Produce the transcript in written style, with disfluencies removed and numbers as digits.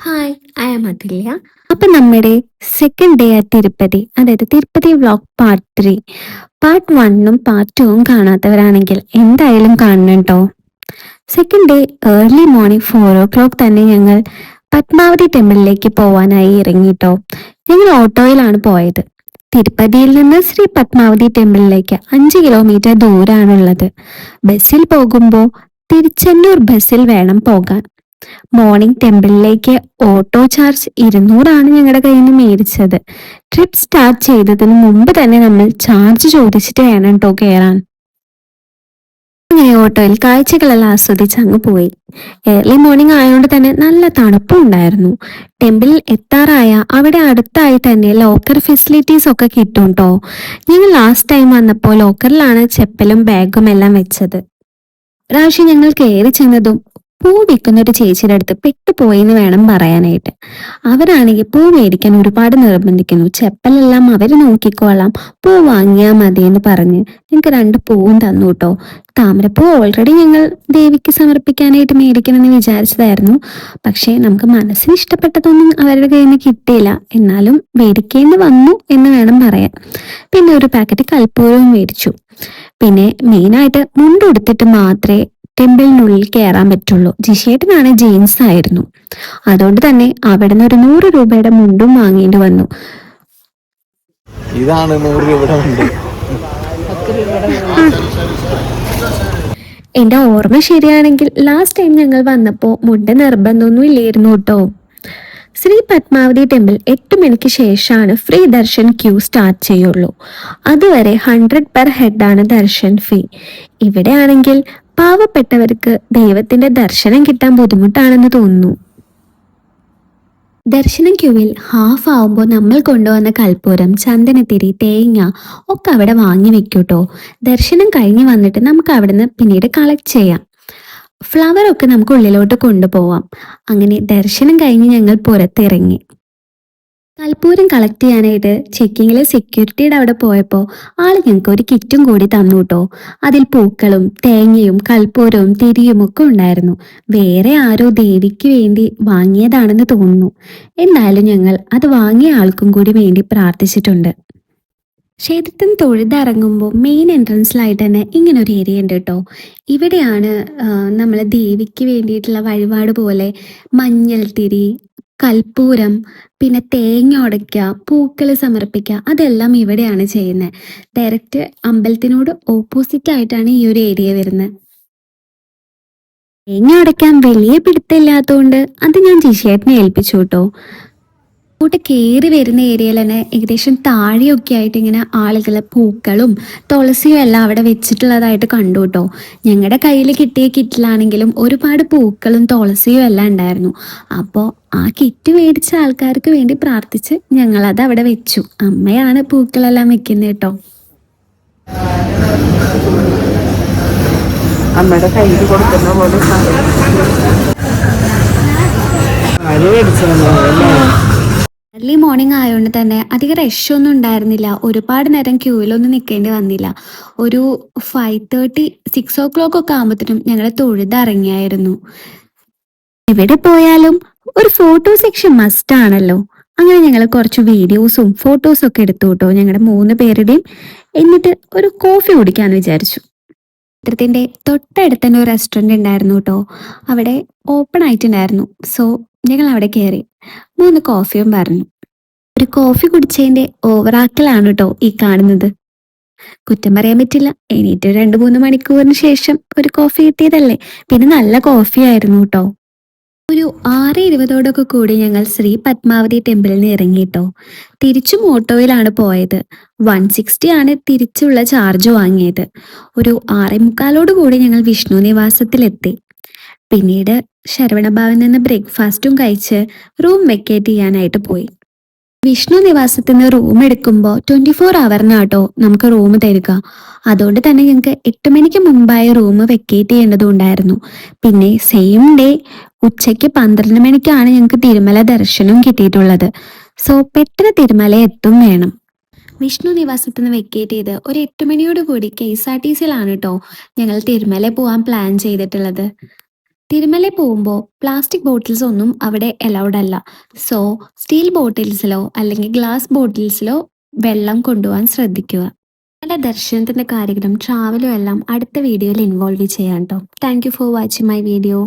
Hi, I am അതുല്യ. അപ്പൊ നമ്മുടെ second day at Tirupati, അതായത് തിരുപ്പതി വ്ലോഗ് പാർട്ട് 3, പാർട്ട് 1ഉം പാർട്ട് 2ഉം കാണാത്തവരാണെങ്കിൽ എന്തായാലും കാണണം കേട്ടോ. Second day early morning 4 o'clock തന്നെ ഞങ്ങൾ പത്മാവതി ടെമ്പിളിലേക്ക് പോവാനായി ഇറങ്ങിട്ടോ. ഞങ്ങൾ ഓട്ടോയിലാണ് പോയത്. തിരുപ്പതിയിൽ നിന്ന് ശ്രീ പത്മാവതി ടെമ്പിളിലേക്ക് 5 കിലോമീറ്റർ ദൂരാണുള്ളത്. ബസ്സിൽ പോകുമ്പോൾ തിരുച്ചെന്നൂർ ബസ്സിൽ വേണം പോകാൻ. മോർണിംഗ് ടെമ്പിളിലേക്ക് ഓട്ടോ ചാർജ് 200 ഞങ്ങളുടെ കയ്യിൽ നിന്ന് മേടിച്ചത്. ട്രിപ്പ് സ്റ്റാർട്ട് ചെയ്തതിന് മുമ്പ് തന്നെ നമ്മൾ ചാർജ് ചോദിച്ചിട്ട് വേണം കേട്ടോ കയറാൻ. അങ്ങനെ ഓട്ടോയിൽ കാഴ്ചകളെല്ലാം ആസ്വദിച്ച് അങ്ങ് പോയി. ഏർലി മോർണിംഗ് ആയതുകൊണ്ട് തന്നെ നല്ല തണുപ്പും ഉണ്ടായിരുന്നു. ടെമ്പിളിൽ എത്താറായ അവിടെ അടുത്തായി തന്നെ ലോക്കർ ഫെസിലിറ്റീസ് ഒക്കെ കിട്ടും കേട്ടോ. ഞങ്ങൾ ലാസ്റ്റ് ടൈം വന്നപ്പോൾ ലോക്കറിലാണ് ചെപ്പലും ബാഗും എല്ലാം വെച്ചത്. പ്രാവശ്യം ഞങ്ങൾ കയറി ചെന്നതും പൂ വിൽക്കുന്ന ഒരു ചേച്ചിയുടെ അടുത്ത് പെട്ടുപോയെന്ന് വേണം പറയാനായിട്ട്. അവരാണെങ്കിൽ പൂ മേടിക്കാൻ ഒരുപാട് നിർബന്ധിക്കുന്നു. ചെപ്പലെല്ലാം അവര് നോക്കിക്കോളാം, പൂ വാങ്ങിയാൽ മതി എന്ന് പറഞ്ഞ് ഞങ്ങൾക്ക് 2 പൂവും തന്നു കേട്ടോ. താമരപ്പൂ ഓൾറെഡി ഞങ്ങൾ ദേവിക്ക് സമർപ്പിക്കാനായിട്ട് മേടിക്കണമെന്ന് വിചാരിച്ചതായിരുന്നു. പക്ഷേ നമുക്ക് മനസ്സിന് ഇഷ്ടപ്പെട്ടതൊന്നും അവരുടെ കയ്യിൽ നിന്ന് കിട്ടിയില്ല. എന്നാലും മേടിക്കേണ്ടി വന്നു എന്ന് വേണം പറയാൻ. പിന്നെ ഒരു പാക്കറ്റ് കൽപ്പൂരവും മേടിച്ചു. പിന്നെ മെയിനായിട്ട് മുണ്ടുടുത്തിട്ട് മാത്രമേ ടെമ്പിളിനുള്ളിൽ കയറാൻ പറ്റുള്ളൂ. ജിഷേട്ടനാണ് ജീൻസ് ആയിരുന്നു. അതുകൊണ്ട് തന്നെ അവിടെ നിന്ന് ഒരു 100 രൂപയുടെ മുണ്ടും വാങ്ങേണ്ടി വന്നു. ഇതാണ് 100 രൂപയുടെ മുണ്ട്. എന്റെ ഓർമ്മ ശരിയാണെങ്കിൽ ലാസ്റ്റ് ടൈം ഞങ്ങൾ വന്നപ്പോൾ മുണ്ട് നിർബന്ധമൊന്നും ഇല്ലായിരുന്നു കേട്ടോ. ശ്രീ പത്മാവതി ടെമ്പിൾ 8 മണിക്ക് ശേഷമാണ് ഫ്രീ ദർശൻ ക്യൂ സ്റ്റാർട്ട് ചെയ്യുള്ളൂ. അതുവരെ 100 പെർ ഹെഡാണ് ദർശൻ ഫീ. ഇവിടെയാണെങ്കിൽ പാവപ്പെട്ടവർക്ക് ദൈവത്തിന്റെ ദർശനം കിട്ടാൻ ബുദ്ധിമുട്ടാണെന്ന് തോന്നുന്നു. ദർശനം ക്യൂവിൽ ഹാഫ് ആവുമ്പോൾ നമ്മൾ കൊണ്ടുവന്ന കൽപ്പൂരം, ചന്ദനത്തിരി, തേങ്ങ ഒക്കെ അവിടെ വാങ്ങി വെക്കൂട്ടോ. ദർശനം കഴിഞ്ഞ് വന്നിട്ട് നമുക്ക് അവിടുന്ന് പിന്നീട് കളക്ട് ചെയ്യാം. ഫ്ലവർ ഒക്കെ നമുക്ക് ഉള്ളിലോട്ട് കൊണ്ടുപോവാം. അങ്ങനെ ദർശനം കഴിഞ്ഞ് ഞങ്ങൾ പുറത്തിറങ്ങി. കൽപ്പൂരം കളക്ട് ചെയ്യാനായിട്ട് ചെക്കിങ്ങിലെ സെക്യൂരിറ്റിയുടെ അവിടെ പോയപ്പോൾ ആള് ഞങ്ങൾക്ക് ഒരു കിറ്റും കൂടി തന്നു കേട്ടോ. അതിൽ പൂക്കളും തേങ്ങയും കൽപ്പൂരവും തിരിയും ഒക്കെ ഉണ്ടായിരുന്നു. വേറെ ആരോ ദേവിക്ക് വേണ്ടി വാങ്ങിയതാണെന്ന് തോന്നുന്നു. എന്നാലും ഞങ്ങൾ അത് വാങ്ങിയ ആൾക്കും കൂടി വേണ്ടി പ്രാർത്ഥിച്ചിട്ടുണ്ട്. ക്ഷേത്രത്തിൽ തൊഴുതിറങ്ങുമ്പോൾ മെയിൻ എൻട്രൻസിലായിട്ട് തന്നെ ഇങ്ങനെ ഒരു ഏരിയ ഉണ്ട് കേട്ടോ. ഇവിടെയാണ് നമ്മൾ ദേവിക്ക് വേണ്ടിയിട്ടുള്ള വഴിപാട് പോലെ മഞ്ഞൾ തിരി, കൽപ്പൂരം, പിന്നെ തേങ്ങ ഉടയ്ക്കുക, പൂക്കൾ സമർപ്പിക്കുക, അതെല്ലാം ഇവിടെയാണ് ചെയ്യുന്നത്. ഡയറക്റ്റ് അമ്പലത്തിനോട് ഓപ്പോസിറ്റ് ആയിട്ടാണ് ഈ ഒരു ഏരിയ വരുന്നത്. തേങ്ങ ഉടയ്ക്കാൻ വലിയ പിടുത്തമില്ലാത്തതുകൊണ്ട് അത് ഞാൻ ജിഷേട്ടനെ ഏൽപ്പിച്ചു കേട്ടോ. അങ്ങോട്ട് കയറി വരുന്ന ഏരിയയിൽ തന്നെ ഏകദേശം താഴെയൊക്കെ ആയിട്ട് ഇങ്ങനെ ആളുകൾ പൂക്കളും തുളസിയും എല്ലാം അവിടെ വെച്ചിട്ടുള്ളതായിട്ട് കണ്ടു കേട്ടോ. ഞങ്ങളുടെ കയ്യിൽ കിട്ടിയ കിറ്റിലാണെങ്കിലും ഒരുപാട് പൂക്കളും തുളസിയും എല്ലാം ഉണ്ടായിരുന്നു. അപ്പോൾ ആ കിറ്റ് മേടിച്ച ആൾക്കാർക്ക് വേണ്ടി പ്രാർത്ഥിച്ച് ഞങ്ങളത് അവിടെ വെച്ചു. അമ്മയാണ് പൂക്കളെല്ലാം വെക്കുന്നത് കേട്ടോ. അമ്മയുടെ കയ്യിൽ കൊടുക്കുന്ന പോലെ ഏർലി മോർണിംഗ് ആയതുകൊണ്ട് തന്നെ അധികം റഷൊന്നും ഉണ്ടായിരുന്നില്ല. ഒരുപാട് നേരം ക്യൂവിലൊന്നും നിൽക്കേണ്ടി വന്നില്ല. ഒരു 5:30, 6 o'clock ഒക്കെ ആകുമ്പോഴത്തേനും ഞങ്ങൾ തൊഴുതിറങ്ങിയായിരുന്നു. എവിടെ പോയാലും ഒരു ഫോട്ടോ സെക്ഷൻ മസ്റ്റ് ആണല്ലോ. അങ്ങനെ ഞങ്ങൾ കുറച്ച് വീഡിയോസും ഫോട്ടോസും ഒക്കെ എടുത്തു കേട്ടോ ഞങ്ങളുടെ 3 പേരുടെയും. എന്നിട്ട് ഒരു കോഫി കുടിക്കാന്ന് വിചാരിച്ചു. ക്ഷേത്രത്തിന്റെ തൊട്ടടുത്ത് തന്നെ ഒരു റെസ്റ്റോറൻറ്റ് ഉണ്ടായിരുന്നു കേട്ടോ. അവിടെ ഓപ്പൺ ആയിട്ടുണ്ടായിരുന്നു. സോ ഞങ്ങൾ അവിടെ കയറി 3 കോഫിയും പറഞ്ഞു. ഒരു കോഫി കുടിച്ചതിന്റെ ഓവറാക്കലാണ് കേട്ടോ ഈ കാണുന്നത്. കുറ്റം പറയാൻ പറ്റില്ല. എണീറ്റ് 2-3 മണിക്കൂറിന് ശേഷം ഒരു കോഫി കിട്ടിയതല്ലേ. പിന്നെ നല്ല കോഫി ആയിരുന്നു കേട്ടോ. ഒരു 6:20 കൂടി ഞങ്ങൾ ശ്രീ പത്മാവതി ടെമ്പിളിൽ നിന്ന് ഇറങ്ങിയിട്ടോ. തിരിച്ചും ഓട്ടോയിലാണ് പോയത്. 160 ആണ് തിരിച്ചുള്ള ചാർജ് വാങ്ങിയത്. ഒരു 6:45 കൂടി ഞങ്ങൾ വിഷ്ണു നിവാസത്തിലെത്തി. പിന്നീട് ശരവണഭവനിൽ നിന്ന് ബ്രേക്ക്ഫാസ്റ്റും കഴിച്ച് റൂം വെക്കേറ്റ് ചെയ്യാനായിട്ട് പോയി. വിഷ്ണു നിവാസത്തിൽ നിന്ന് റൂം എടുക്കുമ്പോൾ 24 hour നമുക്ക് റൂം തരിക. അതുകൊണ്ട് തന്നെ ഞങ്ങൾക്ക് 8 മണിക്ക് മുമ്പായി റൂം വെക്കേറ്റ് ചെയ്യേണ്ടതുണ്ടായിരുന്നു. പിന്നെ സെയിം ഡേ ഉച്ചയ്ക്ക് 12 മണിക്കാണ് ഞങ്ങൾക്ക് തിരുമല ദർശനം കിട്ടിയിട്ടുള്ളത്. സോ പെട്ടെന്ന് തിരുമല എത്തും വേണം. വിഷ്ണു നിവാസത്തിൽ നിന്ന് വെക്കേറ്റ് ചെയ്ത് ഒരു 8 മണിയോട് കൂടി KSRTCയിലാണ് കേട്ടോ ഞങ്ങൾ തിരുമല പോകാൻ പ്ലാൻ ചെയ്തിട്ടുള്ളത്. തിരുമല പോകുമ്പോൾ പ്ലാസ്റ്റിക് ബോട്ടിൽസ് ഒന്നും അവിടെ അലൗഡ് അല്ല. സോ സ്റ്റീൽ ബോട്ടിൽസിലോ അല്ലെങ്കിൽ ഗ്ലാസ് ബോട്ടിൽസിലോ വെള്ളം കൊണ്ടുപോകാൻ ശ്രദ്ധിക്കുക. നല്ല ദർശനത്തിൻ്റെ കാര്യങ്ങളും ട്രാവലും എല്ലാം അടുത്ത വീഡിയോയിൽ ഇൻവോൾവ് ചെയ്യാം കേട്ടോ. Thank you for watching my video.